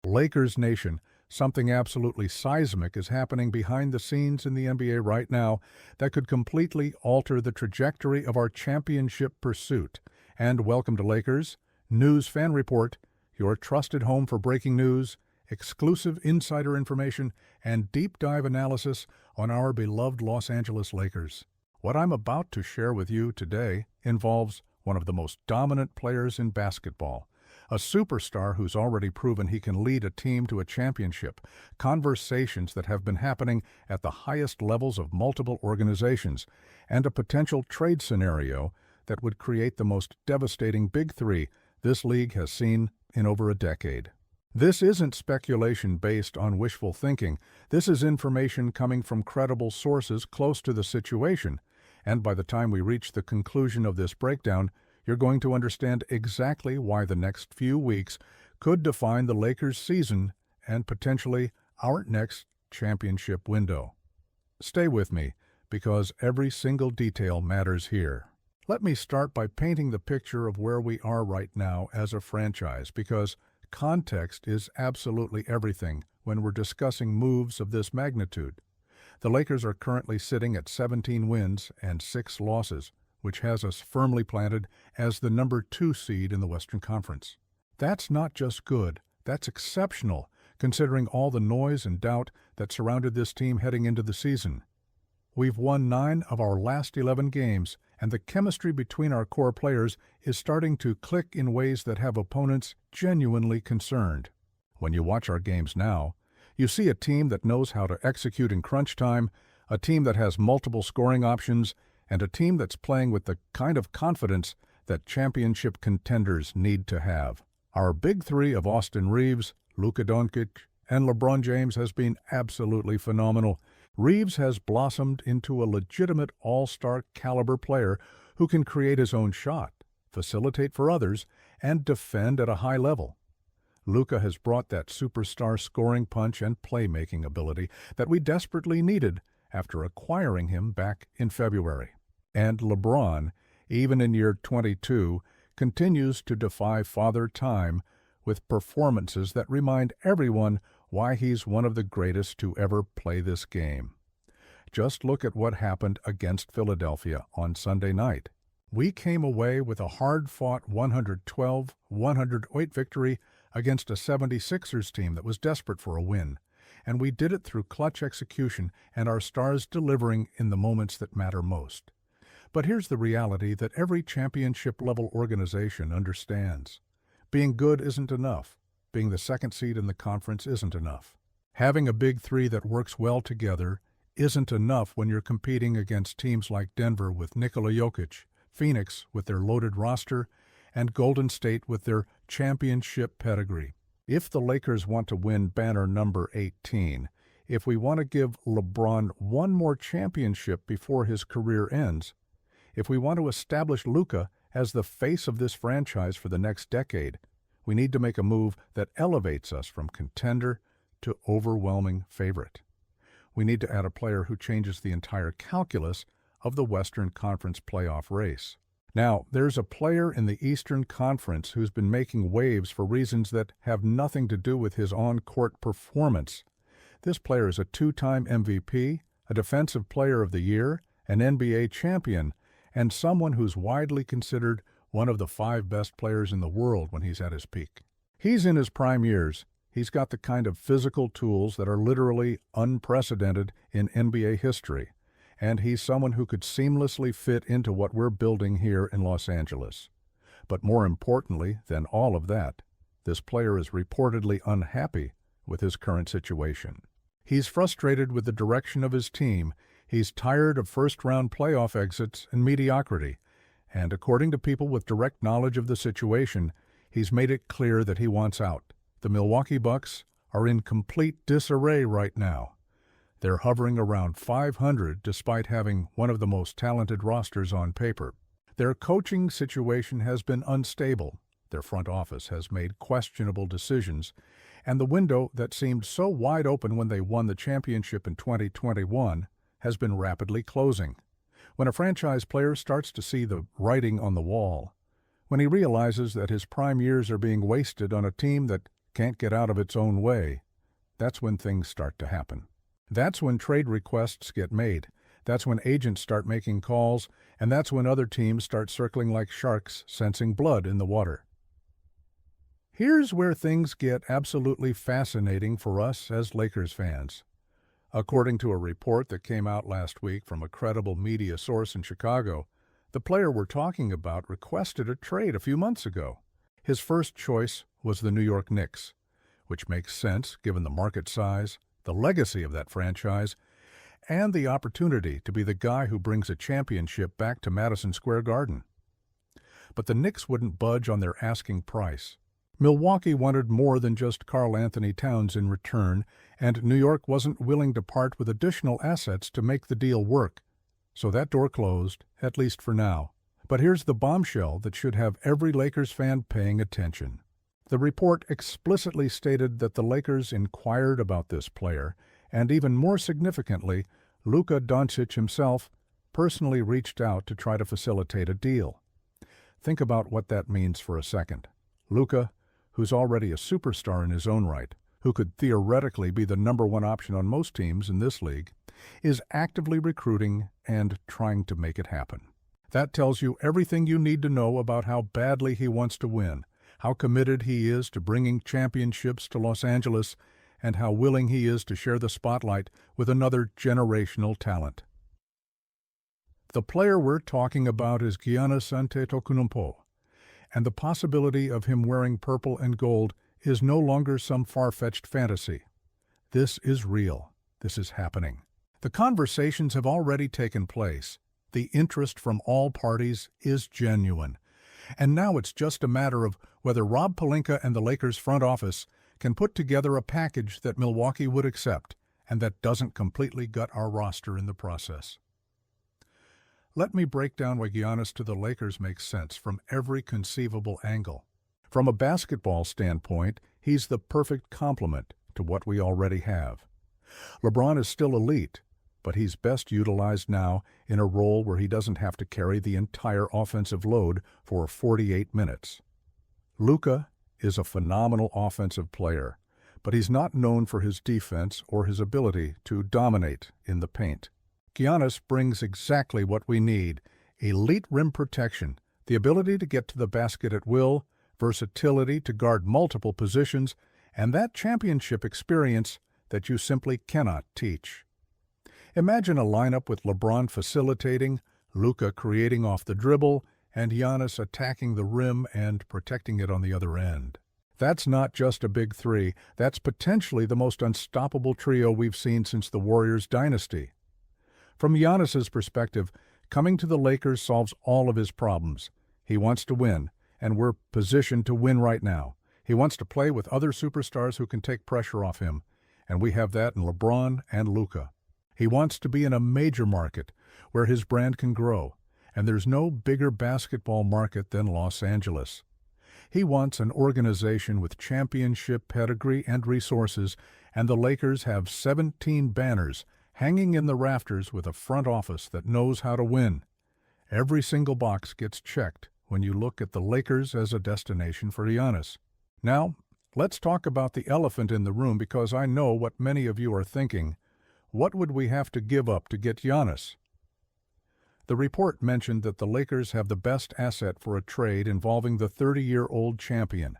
Lakers Nation, something absolutely seismic is happening behind the scenes in the NBA right now that could completely alter the trajectory of our championship pursuit. And welcome to Lakers News Fan Report, your trusted home for breaking news, exclusive insider information, and deep dive analysis on our beloved Los Angeles Lakers. What I'm about to share with you today involves one of the most dominant players in basketball, a superstar who's already proven he can lead a team to a championship, conversations that have been happening at the highest levels of multiple organizations, and a potential trade scenario that would create the most devastating Big Three this league has seen in over a decade. This isn't speculation based on wishful thinking. This is information coming from credible sources close to the situation, and by the time we reach the conclusion of this breakdown, you're going to understand exactly why the next few weeks could define the Lakers' season and potentially our next championship window. Stay with me, because every single detail matters here. Let me start by painting the picture of where we are right now as a franchise, because context is absolutely everything when we're discussing moves of this magnitude. The Lakers are currently sitting at 17 wins and 6 losses, which has us firmly planted as the number 2 seed in the Western Conference. That's not just good, that's exceptional, considering all the noise and doubt that surrounded this team heading into the season. We've won 9 of our last 11 games, and the chemistry between our core players is starting to click in ways that have opponents genuinely concerned. When you watch our games now, you see a team that knows how to execute in crunch time, a team that has multiple scoring options, and a team that's playing with the kind of confidence that championship contenders need to have. Our Big Three of Austin Reeves, Luka Doncic, and LeBron James has been absolutely phenomenal. Reeves has blossomed into a legitimate all-star caliber player who can create his own shot, facilitate for others, and defend at a high level. Luka has brought that superstar scoring punch and playmaking ability that we desperately needed after acquiring him back in February. And LeBron, even in year 22, continues to defy Father Time with performances that remind everyone why he's one of the greatest to ever play this game. Just look at what happened against Philadelphia on Sunday night. We came away with a hard-fought 112-108 victory against a 76ers team that was desperate for a win, and we did it through clutch execution and our stars delivering in the moments that matter most. But here's the reality that every championship-level organization understands. Being good isn't enough. Being the second seed in the conference isn't enough. Having a Big Three that works well together isn't enough when you're competing against teams like Denver with Nikola Jokic, Phoenix with their loaded roster, and Golden State with their championship pedigree. If the Lakers want to win banner number 18, if we want to give LeBron one more championship before his career ends, if we want to establish Luka as the face of this franchise for the next decade, we need to make a move that elevates us from contender to overwhelming favorite. We need to add a player who changes the entire calculus of the Western Conference playoff race. Now, there's a player in the Eastern Conference who's been making waves for reasons that have nothing to do with his on-court performance. This player is a 2-time MVP, a Defensive Player of the Year, an NBA champion, and someone who's widely considered one of the 5 best players in the world when he's at his peak. He's in his prime years. He's got the kind of physical tools that are literally unprecedented in NBA history, and he's someone who could seamlessly fit into what we're building here in Los Angeles. But more importantly than all of that, this player is reportedly unhappy with his current situation. He's frustrated with the direction of his team. He's tired of first-round playoff exits and mediocrity, and according to people with direct knowledge of the situation, he's made it clear that he wants out. The Milwaukee Bucks are in complete disarray right now. They're hovering around 500 despite having one of the most talented rosters on paper. Their coaching situation has been unstable. Their front office has made questionable decisions, and the window that seemed so wide open when they won the championship in 2021 has been rapidly closing. When a franchise player starts to see the writing on the wall, when he realizes that his prime years are being wasted on a team that can't get out of its own way, that's when things start to happen. That's when trade requests get made. That's when agents start making calls, and that's when other teams start circling like sharks, sensing blood in the water. Here's where things get absolutely fascinating for us as Lakers fans. According to a report that came out last week from a credible media source in Chicago, the player we're talking about requested a trade a few months ago. His first choice was the New York Knicks, which makes sense given the market size, the legacy of that franchise, and the opportunity to be the guy who brings a championship back to Madison Square Garden. But the Knicks wouldn't budge on their asking price. Milwaukee wanted more than just Karl Anthony Towns in return, and New York wasn't willing to part with additional assets to make the deal work. So that door closed, at least for now. But here's the bombshell that should have every Lakers fan paying attention. The report explicitly stated that the Lakers inquired about this player, and even more significantly, Luka Doncic himself personally reached out to try to facilitate a deal. Think about what that means for a second. Luka, who's already a superstar in his own right, who could theoretically be the #1 option on most teams in this league, is actively recruiting and trying to make it happen. That tells you everything you need to know about how badly he wants to win, how committed he is to bringing championships to Los Angeles, and how willing he is to share the spotlight with another generational talent. The player we're talking about is Giannis Antetokounmpo, and the possibility of him wearing purple and gold is no longer some far-fetched fantasy. This is real. This is happening. The conversations have already taken place. The interest from all parties is genuine. And now it's just a matter of whether Rob Pelinka and the Lakers front office can put together a package that Milwaukee would accept and that doesn't completely gut our roster in the process. Let me break down why Giannis to the Lakers makes sense from every conceivable angle. From a basketball standpoint, he's the perfect complement to what we already have. LeBron is still elite, but he's best utilized now in a role where he doesn't have to carry the entire offensive load for 48 minutes. Luka is a phenomenal offensive player, but he's not known for his defense or his ability to dominate in the paint. Giannis brings exactly what we need: elite rim protection, the ability to get to the basket at will, versatility to guard multiple positions, and that championship experience that you simply cannot teach. Imagine a lineup with LeBron facilitating, Luka creating off the dribble, and Giannis attacking the rim and protecting it on the other end. That's not just a big three, that's potentially the most unstoppable trio we've seen since the Warriors dynasty. From Giannis's perspective, coming to the Lakers solves all of his problems. He wants to win, and we're positioned to win right now. He wants to play with other superstars who can take pressure off him, and we have that in LeBron and Luka. He wants to be in a major market where his brand can grow, and there's no bigger basketball market than Los Angeles. He wants an organization with championship pedigree and resources, and the Lakers have 17 banners hanging in the rafters with a front office that knows how to win. Every single box gets checked when you look at the Lakers as a destination for Giannis. Now, let's talk about the elephant in the room, because I know what many of you are thinking. What would we have to give up to get Giannis? The report mentioned that the Lakers have the best asset for a trade involving the 30-year-old champion,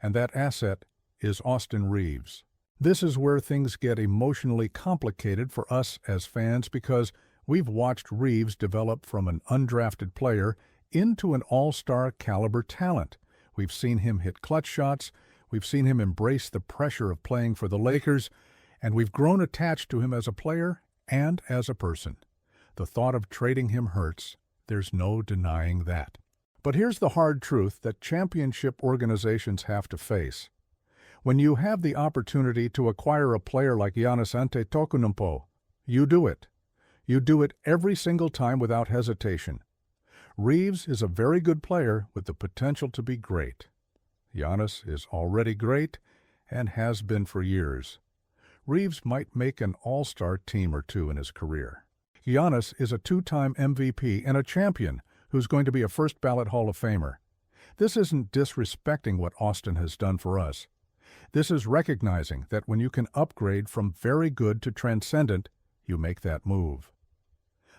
and that asset is Austin Reeves. This is where things get emotionally complicated for us as fans, because we've watched Reeves develop from an undrafted player into an all-star caliber talent. We've seen him hit clutch shots, we've seen him embrace the pressure of playing for the Lakers, and we've grown attached to him as a player and as a person. The thought of trading him hurts. There's no denying that. But here's the hard truth that championship organizations have to face. When you have the opportunity to acquire a player like Giannis Antetokounmpo, you do it. You do it every single time without hesitation. Reeves is a very good player with the potential to be great. Giannis is already great and has been for years. Reeves might make an all-star team or two in his career. Giannis is a two-time MVP and a champion who's going to be a first-ballot Hall of Famer. This isn't disrespecting what Austin has done for us. This is recognizing that when you can upgrade from very good to transcendent, you make that move.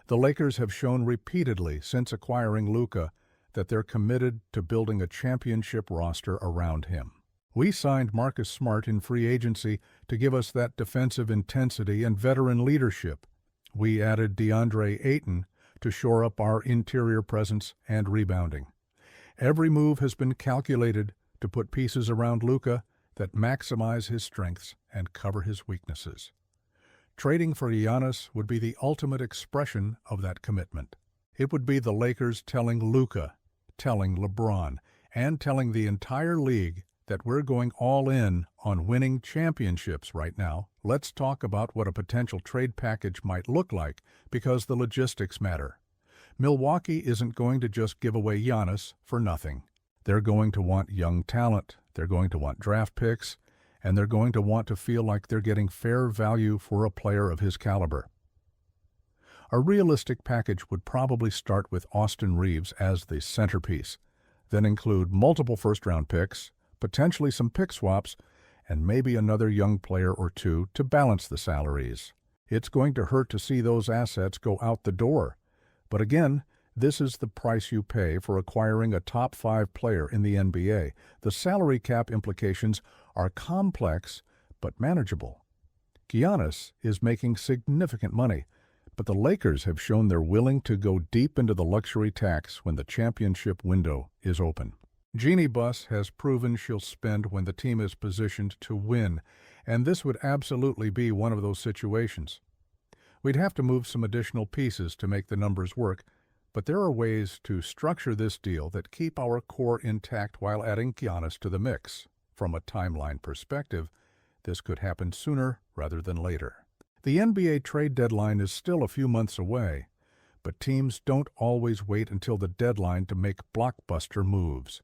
The Lakers have shown repeatedly since acquiring Luka that they're committed to building a championship roster around him. We signed Marcus Smart in free agency to give us that defensive intensity and veteran leadership. We added DeAndre Ayton to shore up our interior presence and rebounding. Every move has been calculated to put pieces around Luka that maximize his strengths and cover his weaknesses. Trading for Giannis would be the ultimate expression of that commitment. It would be the Lakers telling Luka, telling LeBron, and telling the entire league that we're going all in on winning championships right now. Let's talk about what a potential trade package might look like, because the logistics matter. Milwaukee isn't going to just give away Giannis for nothing. They're going to want young talent, they're going to want draft picks, and they're going to want to feel like they're getting fair value for a player of his caliber. A realistic package would probably start with Austin Reeves as the centerpiece, then include multiple first-round picks, potentially some pick swaps, and maybe another young player or two to balance the salaries. It's going to hurt to see those assets go out the door. But again, this is the price you pay for acquiring a top 5 player in the NBA. The salary cap implications are complex but manageable. Giannis is making significant money, but the Lakers have shown they're willing to go deep into the luxury tax when the championship window is open. Jeannie Buss has proven she'll spend when the team is positioned to win, and this would absolutely be one of those situations. We'd have to move some additional pieces to make the numbers work, but there are ways to structure this deal that keep our core intact while adding Giannis to the mix. From a timeline perspective, this could happen sooner rather than later. The NBA trade deadline is still a few months away, but teams don't always wait until the deadline to make blockbuster moves.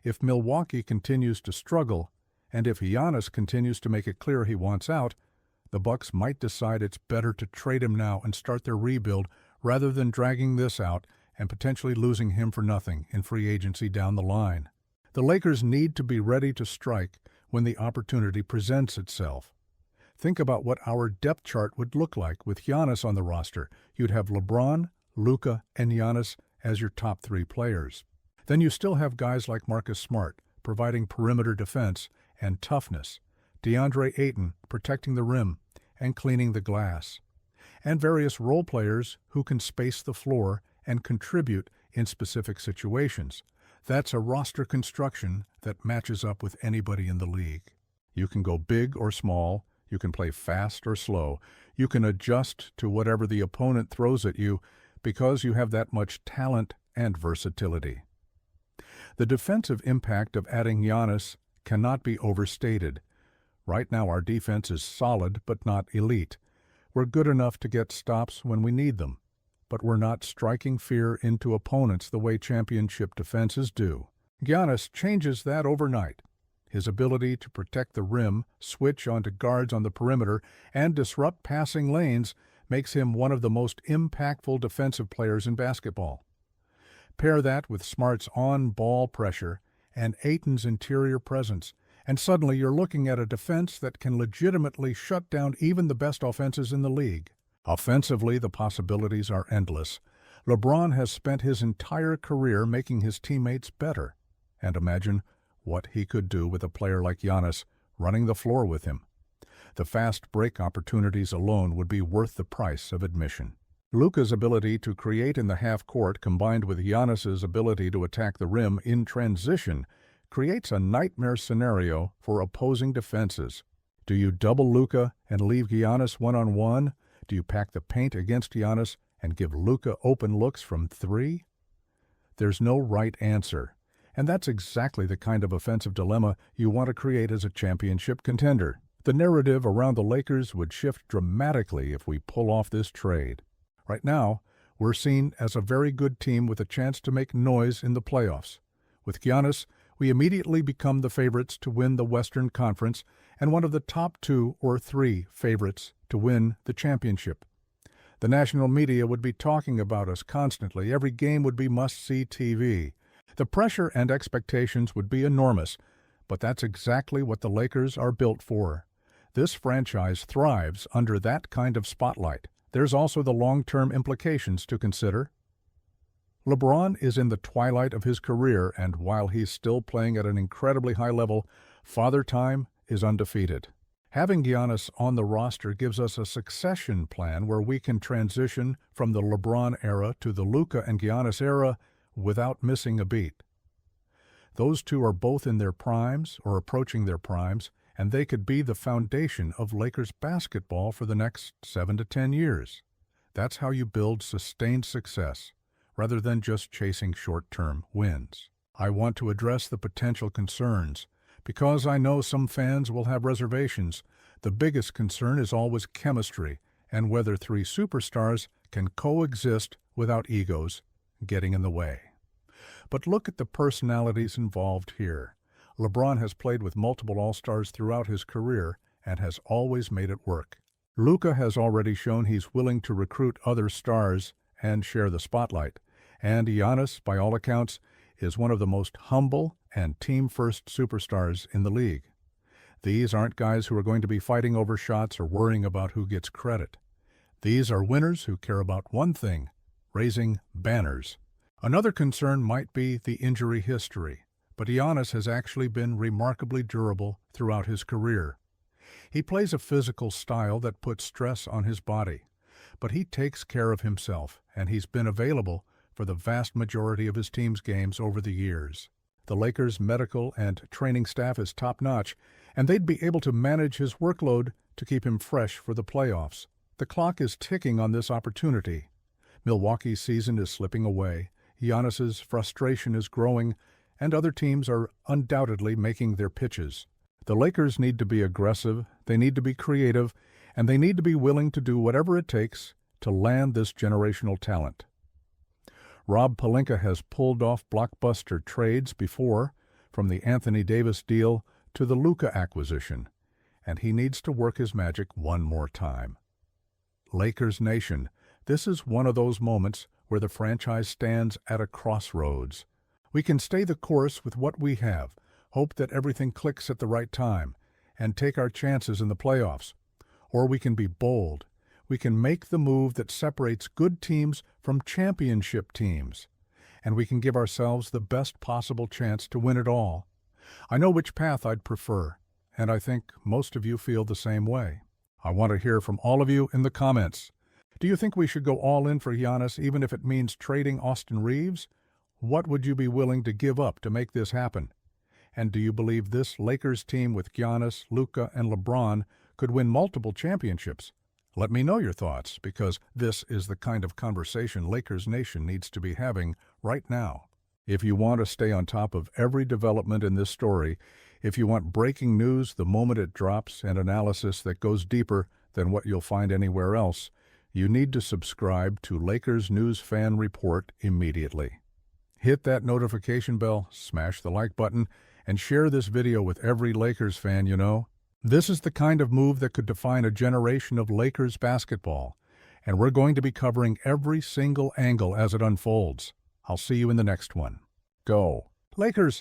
If Milwaukee continues to struggle, and if Giannis continues to make it clear he wants out, the Bucks might decide it's better to trade him now and start their rebuild rather than dragging this out and potentially losing him for nothing in free agency down the line. The Lakers need to be ready to strike when the opportunity presents itself. Think about what our depth chart would look like with Giannis on the roster. You'd have LeBron, Luka, and Giannis as your top 3 players. Then you still have guys like Marcus Smart providing perimeter defense and toughness, DeAndre Ayton protecting the rim and cleaning the glass, and various role players who can space the floor and contribute in specific situations. That's a roster construction that matches up with anybody in the league. You can go big or small, you can play fast or slow, you can adjust to whatever the opponent throws at you because you have that much talent and versatility. The defensive impact of adding Giannis cannot be overstated. Right now our defense is solid but not elite. We're good enough to get stops when we need them, but we're not striking fear into opponents the way championship defenses do. Giannis changes that overnight. His ability to protect the rim, switch onto guards on the perimeter, and disrupt passing lanes makes him one of the most impactful defensive players in basketball. Pair that with Smart's on-ball pressure and Ayton's interior presence, and suddenly you're looking at a defense that can legitimately shut down even the best offenses in the league. Offensively, the possibilities are endless. LeBron has spent his entire career making his teammates better. And imagine what he could do with a player like Giannis running the floor with him. The fast break opportunities alone would be worth the price of admission. Luka's ability to create in the half-court combined with Giannis's ability to attack the rim in transition creates a nightmare scenario for opposing defenses. Do you double Luka and leave Giannis one-on-one? Do you pack the paint against Giannis and give Luka open looks from 3? There's no right answer, and that's exactly the kind of offensive dilemma you want to create as a championship contender. The narrative around the Lakers would shift dramatically if we pull off this trade. Right now, we're seen as a very good team with a chance to make noise in the playoffs. With Giannis, we immediately become the favorites to win the Western Conference and one of the top 2 or 3 favorites to win the championship. The national media would be talking about us constantly. Every game would be must-see TV. The pressure and expectations would be enormous, But that's exactly what the Lakers are built for. This franchise thrives under that kind of spotlight. There's also the long-term implications to consider. LeBron is in the twilight of his career, and while he's still playing at an incredibly high level, Father Time is undefeated. Having Giannis on the roster gives us a succession plan where we can transition from the LeBron era to the Luka and Giannis era without missing a beat. Those two are both in their primes or approaching their primes, and they could be the foundation of Lakers basketball for the next 7 to 10 years. That's how you build sustained success, rather than just chasing short-term wins. I want to address the potential concerns. Because I know some fans will have reservations, the biggest concern is always chemistry and whether three superstars can coexist without egos getting in the way. But look at the personalities involved here. LeBron has played with multiple All-Stars throughout his career and has always made it work. Luka has already shown he's willing to recruit other stars and share the spotlight. And Giannis, by all accounts, is one of the most humble and team-first superstars in the league. These aren't guys who are going to be fighting over shots or worrying about who gets credit. These are winners who care about one thing: raising banners. Another concern might be the injury history, but Giannis has actually been remarkably durable throughout his career. He plays a physical style that puts stress on his body, but he takes care of himself, and he's been available for the vast majority of his team's games over the years. The Lakers' medical and training staff is top-notch, and they'd be able to manage his workload to keep him fresh for the playoffs. The clock is ticking on this opportunity. Milwaukee's season is slipping away, Giannis's frustration is growing, and other teams are undoubtedly making their pitches. The Lakers need to be aggressive, they need to be creative, and they need to be willing to do whatever it takes to land this generational talent. Rob Pelinka has pulled off blockbuster trades before, from the Anthony Davis deal to the Luka acquisition, and he needs to work his magic one more time. Lakers Nation, this is one of those moments where the franchise stands at a crossroads. We can stay the course with what we have, hope that everything clicks at the right time, and take our chances in the playoffs. Or we can be bold. We can make the move that separates good teams from championship teams, and we can give ourselves the best possible chance to win it all. I know which path I'd prefer, and I think most of you feel the same way. I want to hear from all of you in the comments. Do you think we should go all in for Giannis even if it means trading Austin Reeves? What would you be willing to give up to make this happen? And do you believe this Lakers team with Giannis, Luka, and LeBron could win multiple championships? Let me know your thoughts, because this is the kind of conversation Lakers Nation needs to be having right now. If you want to stay on top of every development in this story, if you want breaking news the moment it drops and analysis that goes deeper than what you'll find anywhere else, you need to subscribe to Lakers News Fan Report immediately. Hit that notification bell, smash the like button, and share this video with every Lakers fan you know. This is the kind of move that could define a generation of Lakers basketball, and we're going to be covering every single angle as it unfolds. I'll see you in the next one. Go, Lakers!